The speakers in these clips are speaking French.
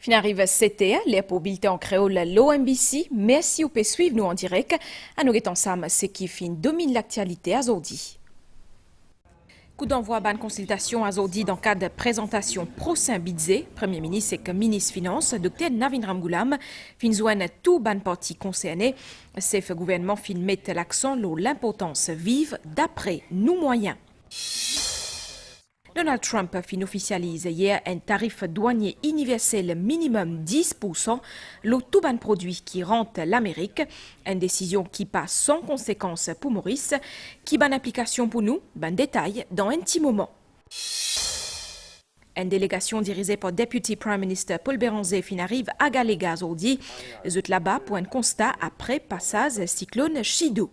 Fin arrive c'était les pour bulletin en créole l'OMBC. Merci ou peut suivre nous en direct. À nous ensemble, c'est qui fin domine l'actualité à Zordi. Coup d'envoi bonne consultation à Zordi dans le cadre de présentation prochain budget. Premier ministre et ministre Finances, Dr Navin Ramgoolam, fin joindre tout bonne partie concernée. C'est le gouvernement fin mettre l'accent sur l'importance vive d'après nous moyens. Donald Trump fin officialise hier un tarif douanier universel minimum 10% sur tout ban produit qui rentre l'Amérique. Une décision qui passe sans conséquence pour Maurice, qui ban application pour nous, ban détail dans un petit moment. Une délégation dirigée par Deputy Prime Minister Paul Béranger fin arrive à Galega aujourd'hui. Zut là-bas pour un constat après passage cyclone Chido.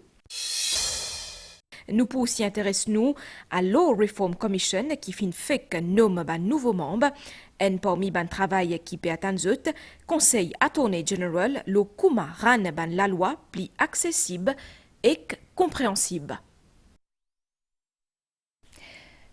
Nous pouvons aussi intéresser à Law Reform Commission qui fait que nomme un nouveau membre. Un parmi ban travail qui peut atteindre Conseil Attorney General, le Kuma ran ban la loi plus accessible et compréhensible.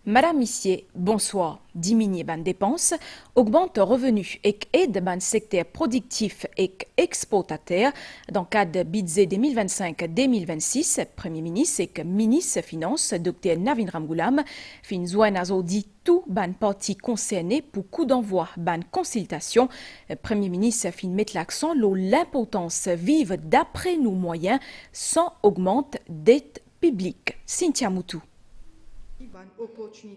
Madame Missier, bonsoir. Diminuer ban dépenses, augmente revenus et aide ban secteur productif et exportateur dans le cadre de budget 2025-2026. Premier ministre et ministre Finances, Dr Navin Ramgoolam, fin joint à dit tout ban parti concerné pour coup d'envoi ban consultation. Premier ministre fin mettre l'accent sur l'importance vive d'après nos moyens sans augmente dette publique. Cynthia Moutou.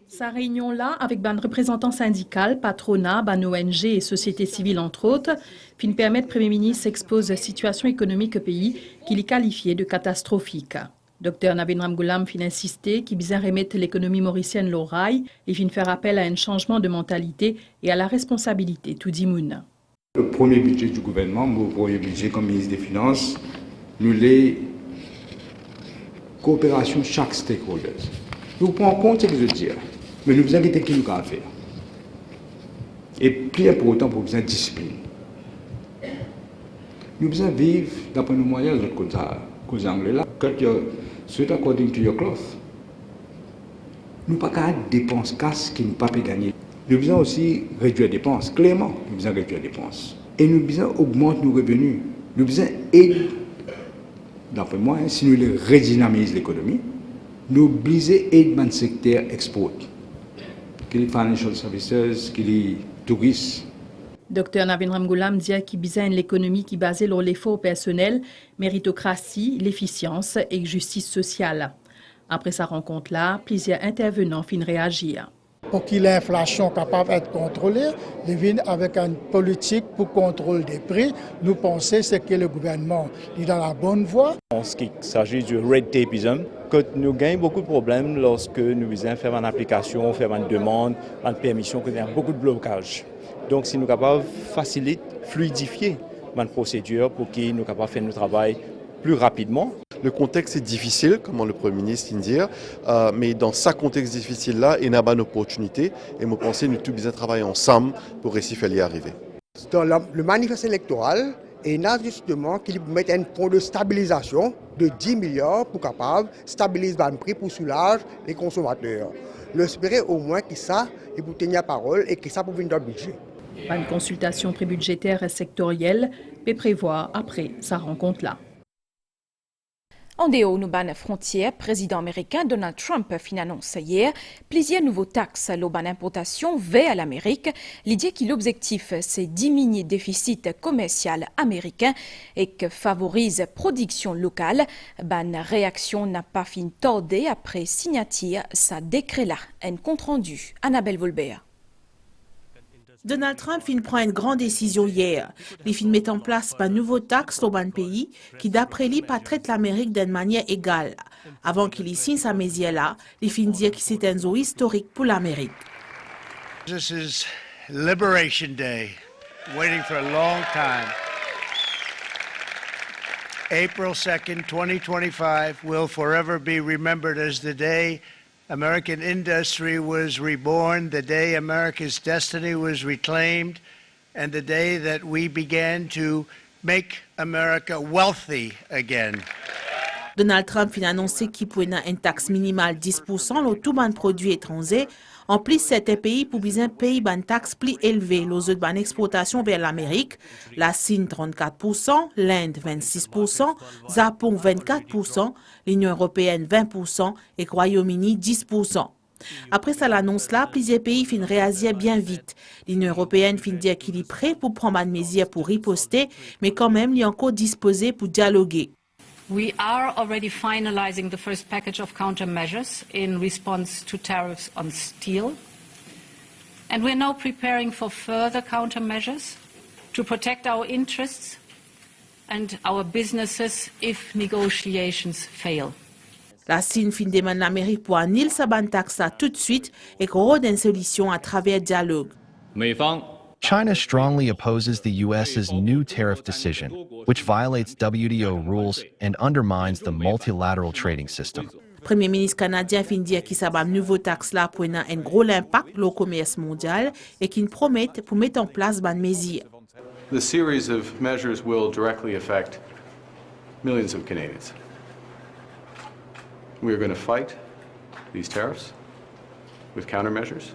Sa réunion-là, avec ban représentants syndicaux, patronat, ban ONG et société civile entre autres, fin permettre Premier ministre expose la situation économique au pays qu'il est qualifié de catastrophique. Dr Navin Ramgoolam fin insisté qu'il besoin remettre l'économie mauricienne l'oreille et fin faire appel à un changement de mentalité et à la responsabilité tout dimoun. Le premier budget du gouvernement, mon premier budget comme ministre des Finances, nous les coopération chaque stakeholder. Nous prenons en compte ce que je veux dire, mais nous vous inquiétez qui nous a faire. Et plus important pour besoin de discipline. Nous besoin vivre d'après nos moyens, comme ça, cause anglais là. Quand you sweat according to your cloth, nous pas qu'à dépenser casse qui nous pas peut gagner. Nous besoin aussi réduire les dépenses, clairement, nous besoin réduire les dépenses. Et nous besoin augmenter nos revenus. Nous besoin aider, d'après moi, si nous redynamisons l'économie, nous obligons aider dans le secteur export, qu'il y ait financial services, qu'il y ait touristes. Dr Navin Ramgoolam dit qu'il besoin l'économie qui est basée sur l'effort personnel, méritocratie, l'efficience et justice sociale. Après sa rencontre-là, plusieurs intervenants finissent réagir. Pour que l'inflation capable d'être contrôlée, il vient avec une politique pour contrôle des prix. Nous pensons que le gouvernement est dans la bonne voie. En ce qui s'agit du red tapeism, que nous gagnons beaucoup de problèmes lorsque nous visons faire une application, faire une demande, une permission, qu'il y a beaucoup de blocages. Donc, si nous sommes capables de faciliter, fluidifier une procédure pour que nous soyons capables de faire notre travail plus rapidement. Le contexte est difficile, comme le Premier ministre dit, mais dans ce contexte difficile-là, il y a une opportunité et je pense que nous tous besoin travailler ensemble pour réussir à y arriver. Dans le manifeste électoral, il y a justement qu'il met un fonds de stabilisation de 10 milliards pour capable stabiliser le prix pour soulager les consommateurs. J'espère au moins que ça, il peut tenir parole et que ça peut venir dans le budget. Une consultation prébudgétaire sectorielle peut prévoir après sa rencontre-là. En dehors de nos frontières, le président américain Donald Trump a annoncé hier plusieurs nouveaux taxes sur l'importation vers l'Amérique. L'idée que l'objectif, c'est diminuer le déficit commercial américain et que favorise la production locale. La réaction n'a pas fini tordée après signature sa décret-là. Un compte-rendu. Annabelle Volbert. Donald Trump prend une grande décision hier. Il met en place un nouveau taxe dans le pays qui, d'après lui, pas traite l'Amérique d'une manière égale. Avant qu'il y signe sa mesure-là, il dit que c'est un jour historique pour l'Amérique. This is Liberation Day, waiting for a long time. April 2nd, 2025 will forever be remembered as the day American industry was reborn, the day America's destiny was reclaimed, and the day that we began to make America wealthy again. Donald Trump a annoncé qu'il pourrait une taxe minimale 10% sur tout ban de produits étrangers En plus, certains pays pour besoin payer une taxe plus élevée, les autres ban exportation vers l'Amérique, la Chine 34%, l'Inde 26%, Japon 24%, l'Union européenne 20% et le Royaume-Uni 10%. Après ça, l'annonce là, plusieurs pays finissent réagir bien vite. L'Union européenne finit dire qu'il est prêt pour prendre une mesure pour riposter, mais quand même, il est encore disposé pour dialoguer. We are already finalizing the first package of countermeasures in response to tariffs on steel. And we're now preparing for further countermeasures to protect our interests and our businesses if negotiations fail. La Chine fin demande l'Amérique pour annuler sa ban taxe tout de suite et qu'on une solution à travers le dialogue. China strongly opposes the U.S.'s new tariff decision, which violates WTO rules and undermines the multilateral trading system. Le Premier ministre canadien fin dire qu'il s'abat une nouvelle taxe là pour un gros impact sur le commerce mondial et qu'il promet pour mettre en place une mesure. The series of measures will directly affect millions of Canadians. We are going to fight these tariffs with countermeasures,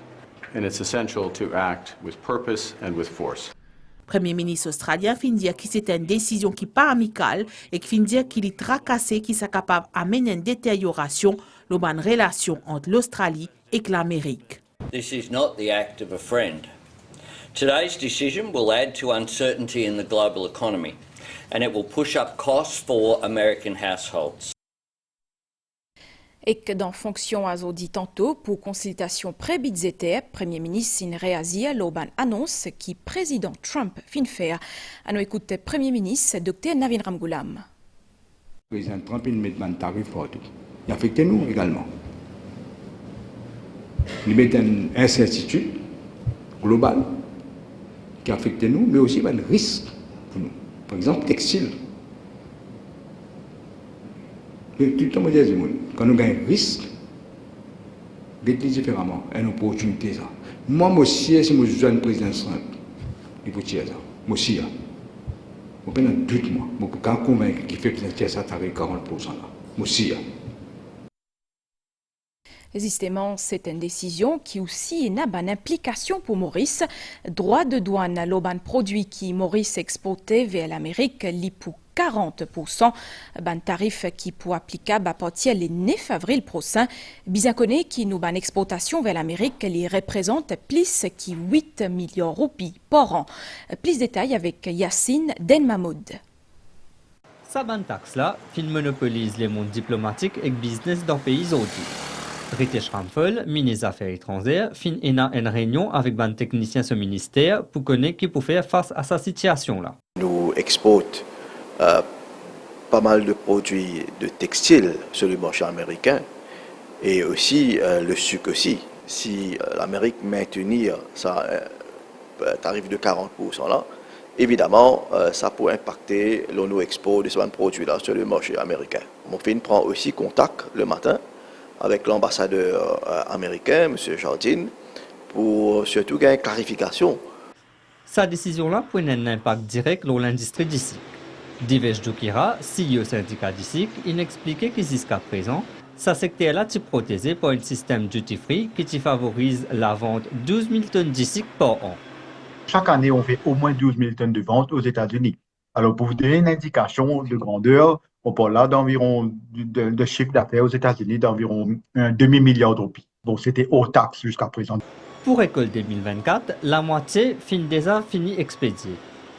and it's essential to act with purpose and with force. Le Premier ministre australien fin dire que c'est une décision qui n'est pas amicale et qui fin dire qu'il est tracassé, qui est capable d'amener une détérioration de la relation entre l'Australie et l'Amérique. This is not the act of a friend. Today's decision will add to uncertainty in the global economy, and it will push up costs for American households. Et que dans fonction à dit tantôt pour consultation pré-budgétaire, Premier ministre sin réagir l'auban annonce qui président Trump fin faire. À nous écouter Premier ministre Dr Navin Ramgoolam. Le président Trump il met un tarif partout. Il affecte nous également. Il met une incertitude globale qui affecte nous, mais aussi un risque pour nous. Par exemple, textile. Tout le temps, quand nous gagnons un risque, nous gagnons différemment, une opportunité. Moi aussi, si je suis un président Trump, il faut tirer ça. Moi aussi, je n'ai pas de doute, je peux convaincre qu'il fait que ça tarif 40%. Moi aussi. Justement, c'est une décision qui aussi n'a pas d'implication pour Maurice. Droit de douane à l'auban produit qui Maurice exportait vers l'Amérique, l'IPU 40%, un tarif qui peut applicable à partir du 9 avril prochain. Bien connu qui nous ban exportation vers l'Amérique, les représente plus que 8 millions de roupies par an. Plus de détails avec Yassine Denmamoud. Sa ban taxe là, monopolise les mondes diplomatiques et business dans pays autres. British Ramphel, ministre des Affaires étrangères, a une réunion avec un technicien de ministère pour connaître qui peut faire face à sa situation là. Nous exportons pas mal de produits de textiles sur le marché américain et aussi le sucre aussi. Si l'Amérique maintenir sa tarif de 40% là, évidemment ça peut impacter nos exports de ce produit là sur le marché américain. Mon film prend aussi contact le matin avec l'ambassadeur américain, M. Jardine, pour surtout gagner une clarification. Sa décision-là peut avoir un impact direct sur l'industrie d'ici. Divesh Dukira, CEO syndicat d'ici, il expliquait que jusqu'à présent, sa secteur-là est protégé par un système duty-free qui favorise la vente de 12 000 tonnes d'ici par an. Chaque année, on fait au moins 12 000 tonnes de vente aux États-Unis. Alors, pour vous donner une indication de grandeur, on parle là d'environ de chiffre d'affaires aux États-Unis d'environ un demi-milliard de roupies. Donc, c'était hors taxe jusqu'à présent. Pour récolte 2024, la moitié déjà fini expédiée.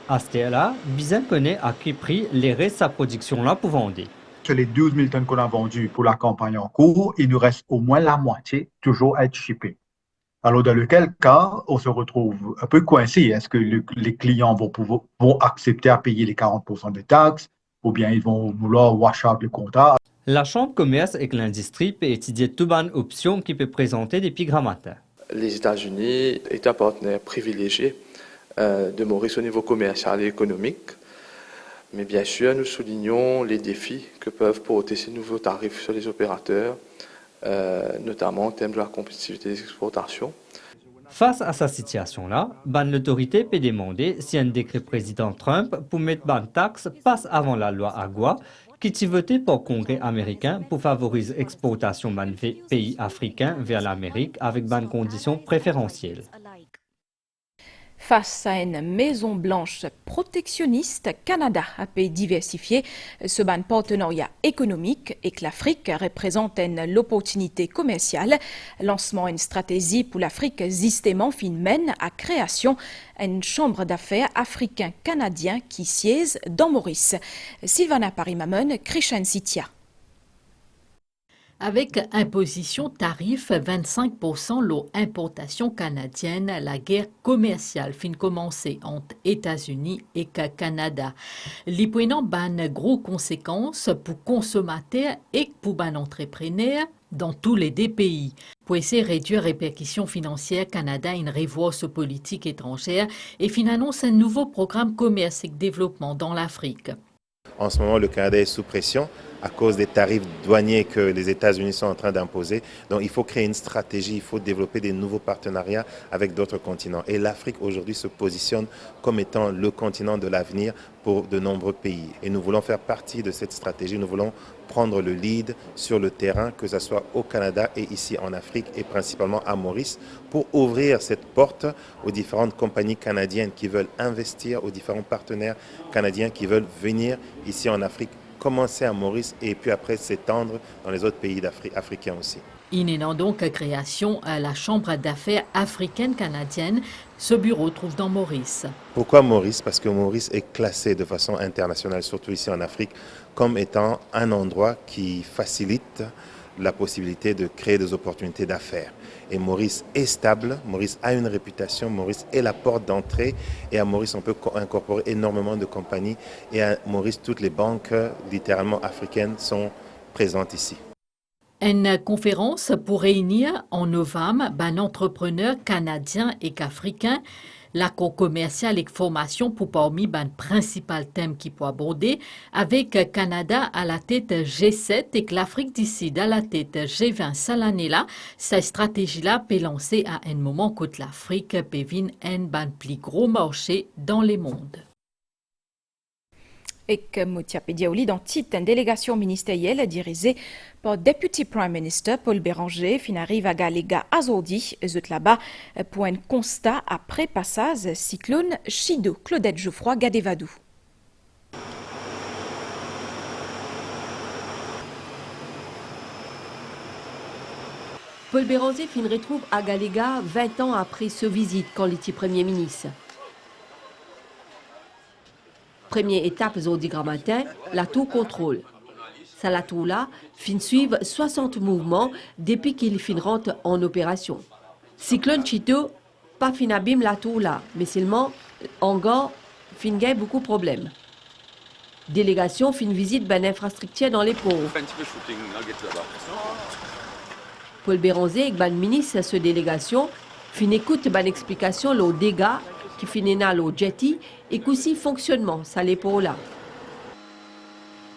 À ce là Bizin connaît à quel prix les restes de sa production-là pour vendre. Sur les 12 000 tonnes qu'on a vendues pour la campagne en cours, il nous reste au moins la moitié toujours à être shippé. Alors, dans lequel cas, on se retrouve un peu coincé. Est-ce que les clients vont accepter à payer les 40% de taxes ou bien ils vont vouloir wash out le compta? La Chambre de commerce et l'industrie peut étudier toute bonne option qui peut présenter des pigrammateurs. Les États-Unis est un partenaire privilégié de Maurice au niveau commercial et économique. Mais bien sûr, nous soulignons les défis que peuvent porter ces nouveaux tarifs sur les opérateurs, notamment en termes de la compétitivité des exportations. Face à cette situation-là, l'autorité peut demander si un décret président Trump pour mettre ban taxe passe avant la loi AGUA, qui a voté pour le Congrès américain pour favoriser l'exportation de pays africains vers l'Amérique avec des conditions préférentielles. Face à une Maison-Blanche protectionniste, Canada, un pays diversifié, ce ban partenariat économique et que l'Afrique représente l'opportunité commerciale. Lancement d'une stratégie pour l'Afrique justement mène à création d'une chambre d'affaires africain-canadien qui siège dans Maurice. Sylvana Paris-Mamon, Christian Sitia. Avec imposition tarif 25% l'eau importation canadienne, la guerre commerciale fin commencée entre États-Unis et Canada. L'hypoénan ban gros conséquences pour consommateurs et pour ban entrepreneurs dans tous les deux pays. Pour essayer de réduire les répercussions financières, Canada une revoit sa politique étrangère et annonce un nouveau programme commerce et développement dans l'Afrique. En ce moment, le Canada est sous pression à cause des tarifs douaniers que les États-Unis sont en train d'imposer. Donc il faut créer une stratégie, il faut développer des nouveaux partenariats avec d'autres continents. Et l'Afrique aujourd'hui se positionne comme étant le continent de l'avenir pour de nombreux pays. Et nous voulons faire partie de cette stratégie, nous voulons prendre le lead sur le terrain, que ce soit au Canada et ici en Afrique et principalement à Maurice, pour ouvrir cette porte aux différentes compagnies canadiennes qui veulent investir, aux différents partenaires canadiens qui veulent venir ici en Afrique, commencer à Maurice et puis après s'étendre dans les autres pays africains aussi. Innénant donc création à la Chambre d'affaires africaine-canadienne, ce bureau trouve dans Maurice. Pourquoi Maurice? Parce que Maurice est classé de façon internationale, surtout ici en Afrique, comme étant un endroit qui facilite la possibilité de créer des opportunités d'affaires. Et Maurice est stable, Maurice a une réputation, Maurice est la porte d'entrée et à Maurice on peut incorporer énormément de compagnies et à Maurice toutes les banques littéralement africaines sont présentes ici. Une conférence pour réunir en novembre un entrepreneur canadien et africain. L'accord commercial et formation pour parmi les principaux thèmes qui peut aborder, avec Canada à la tête G7 et que l'Afrique du Sud à la tête G20 cette année-là, cette stratégie-là peut lancer à un moment que l'Afrique peut devenir un plus gros marché dans le monde. Et que Moutia Pediaouli dans titre une délégation ministérielle dirigée par Deputy Prime Minister Paul Béranger fin arrive à Galega Azordi, là-bas pour un constat après passage cyclone Chido. Claudette Geoffroy, Gadevadou. Paul Béranger fin retrouve à Galega 20 ans après ce visite quand il était Premier ministre. Première étape aujourd'hui grand matin, la tour contrôle. Ça la tour là, fin suivre 60 mouvements depuis qu'il fin rentre en opération. Cyclone Chito, pas fin abîme la tour là, mais seulement encore fin gagne beaucoup de problèmes. Délégation fin visite ben infrastructure dans les pauvres. Paul Béranger et ben ministre à cette délégation fin écoute ben explication aux dégâts qui finit au jetty et qu'aussi fonctionnement, ça les pour là.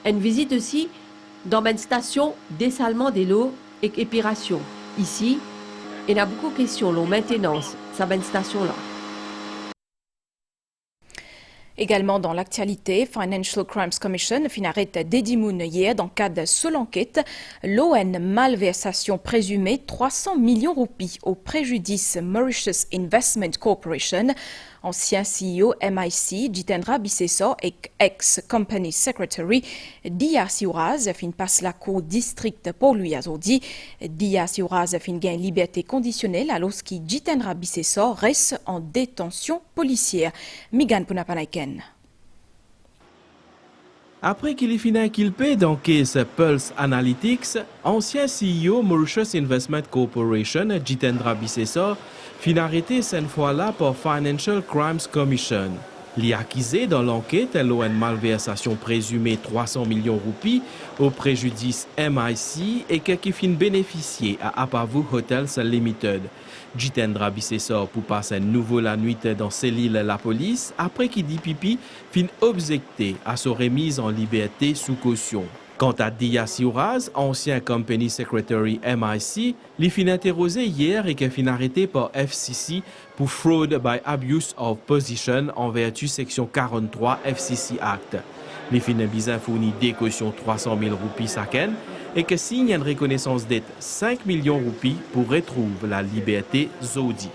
Une visite aussi dans une station dessalement de l'eau et épiration. Ici, il y a beaucoup de questions, la maintenance, ça une station là. Également dans l'actualité, Financial Crimes Commission fin arrête Dedimoun hier dans le cadre de seule enquête. L'ON malversation présumée 300 millions roupies au préjudice Mauritius Investment Corporation. Ancien CEO MIC, Jitendra Bisseso et ex-company secretary Dias Uraz fin passe la cour district pour lui aujourd'hui. Dias Uraz fin gagne liberté conditionnelle alors que Jitendra Bisseso reste en détention policière. Migan Punapanaiken. Après qu'il ait fini inculpé dans case Pulse Analytics, ancien CEO Mauritius Investment Corporation, Jitendra Bisseso, fin arrêté cette fois-là par Financial Crimes Commission. Il accusé dans l'enquête l'ON malversation présumée 300 millions roupies au préjudice MIC et qui fin bénéficié à Apavu Hotels Limited. Jitendra Bisseso pour passer nouveau la nuit dans l'île la police après qu'il dit pipi fin objecté à sa remise en liberté sous caution. Quant à Dias Uraz, ancien company secretary MIC, il fin interrogé hier et qui fin arrêté par FCC pour fraud by abuse of position en vertu section 43 FCC Act. Les fins bizarres fournit des cautions 300 000 roupies chacun et que signe une reconnaissance d'aide 5 millions de roupies pour retrouver la liberté Zodi.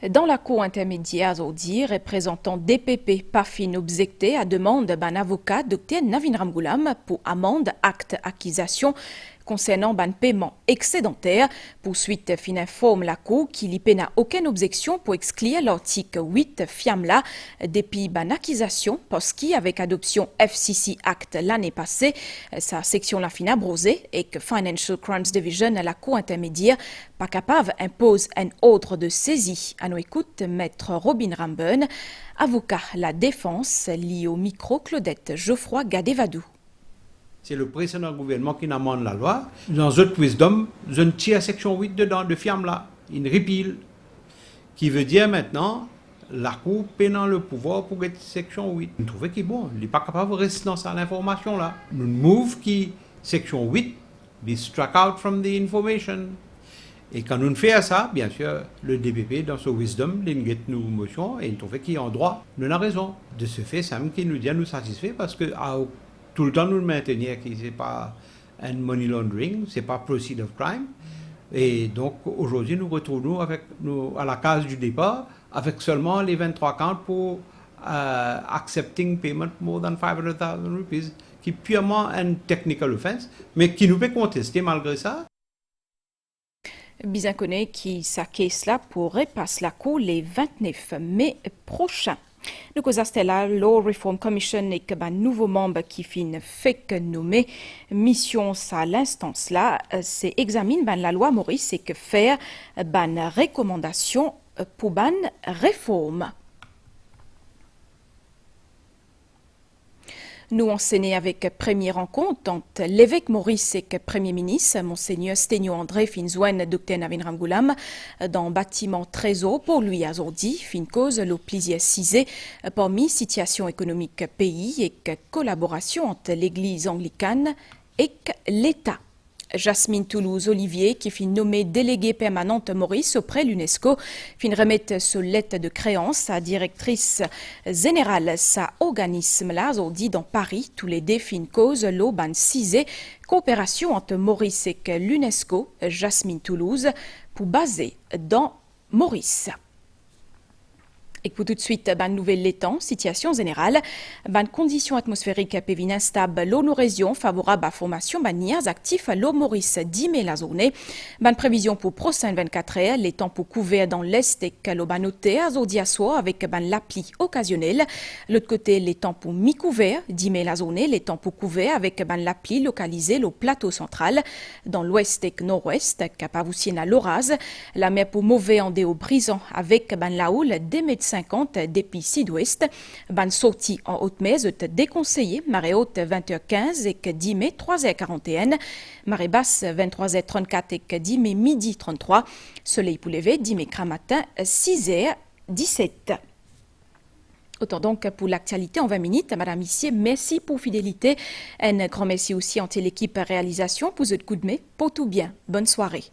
Dans la cour intermédiaire Zodi, représentant DPP Pafin objecté à demande d'un avocat Dr Navin Ramgoolam pour amende acte accusation concernant ban paiement excédentaire. Poursuite fin informe la Cour qu'il n'a aucune objection pour exclure l'article 8 fiamla depuis ban accusation parce qu'avec adoption FCC Act l'année passée, sa section la fin abrosée et que Financial Crimes Division à la Cour intermédiaire pas capable impose un ordre de saisie. À nos écoutes, maître Robin Ramben, avocat la défense, lié au micro Claudette Geoffroy Gadevadou. C'est le précédent gouvernement qui amende la loi. Dans notre wisdom, je ne tire section 8 dedans, de fiamla, une repeal, qui veut dire maintenant, la Cour pénant le pouvoir pour être section 8. Nous trouvons qu'il est bon, il n'est pas capable de rester dans cette information-là. Nous move qui, section 8, be struck out from the information. Et quand nous faisons ça, bien sûr, le DPP, dans son wisdom, il get nous motion et il trouve qu'il est en droit. Nous avons raison. De ce fait, ça qui nous dit à nous satisfait parce que tout le temps nous maintenir que ce n'est pas un money laundering, ce n'est pas proceed of crime. Et donc aujourd'hui, nous retrouvons à la case du départ avec seulement les 23 counts pour accepting payment more than 500,000 rupees, qui est purement un technical offense, mais qui nous peut contester malgré ça. Bien connaît qui sa caisse là pourrait passer la cour les 29 mai prochain. Nous causons la Law Reform Commission et que nouveau membre qui fin fait que nommé mission à l'instance là, c'est examine la loi Maurice et que faire recommandation pour réforme. Nous enseignons avec première rencontre entre l'évêque Maurice et le Premier ministre, Monseigneur Sténio André Finzouen, Dr Navin Ramgoolam, dans bâtiment Trésor pour lui à Zordi, fin cause le plaisir cisé parmi situation économique pays et collaboration entre l'Église anglicane et l'État. Jasmine Toulouse-Olivier, qui fit nommer déléguée permanente Maurice auprès de l'UNESCO, fin remettre sous lettre de créance à directrice générale sa organisme là, dit dans Paris, tous les défis cause l'eau ban cisé, coopération entre Maurice et l'UNESCO, Jasmine Toulouse, pour baser dans Maurice. Et pour tout de suite, nouvelle l'étang, situation générale, conditions atmosphériques pévin instable, l'eau nos régions favorable à formation, nias actif l'eau Maurice 10 mai la journée, prévision pour prochaine 24 heures, les temps pour couvert dans l'est et l'eau noté à Zodiasoir avec l'appli occasionnelle. L'autre côté, les temps pour mi-couvert, 10 mai la journée, les temps pour couvert avec l'appli localisée au plateau central, dans l'ouest et nord-ouest, capable aussi à l'orage, la mer pour mauvais en déo brisant avec la houle des médecins 50 depuis sud-ouest. Ban sortie en haute mer est déconseillé. Marée haute 20h15 et que 10 mai 3h41. Marée basse 23h34 et que 10 mai midi 33. Soleil pour lever 10 mai matin 6h17. Autant donc pour l'actualité en 20 minutes. Madame Missier, merci pour fidélité. Un grand merci aussi en l'équipe réalisation pour ce coup de mai. Pour tout bien. Bonne soirée.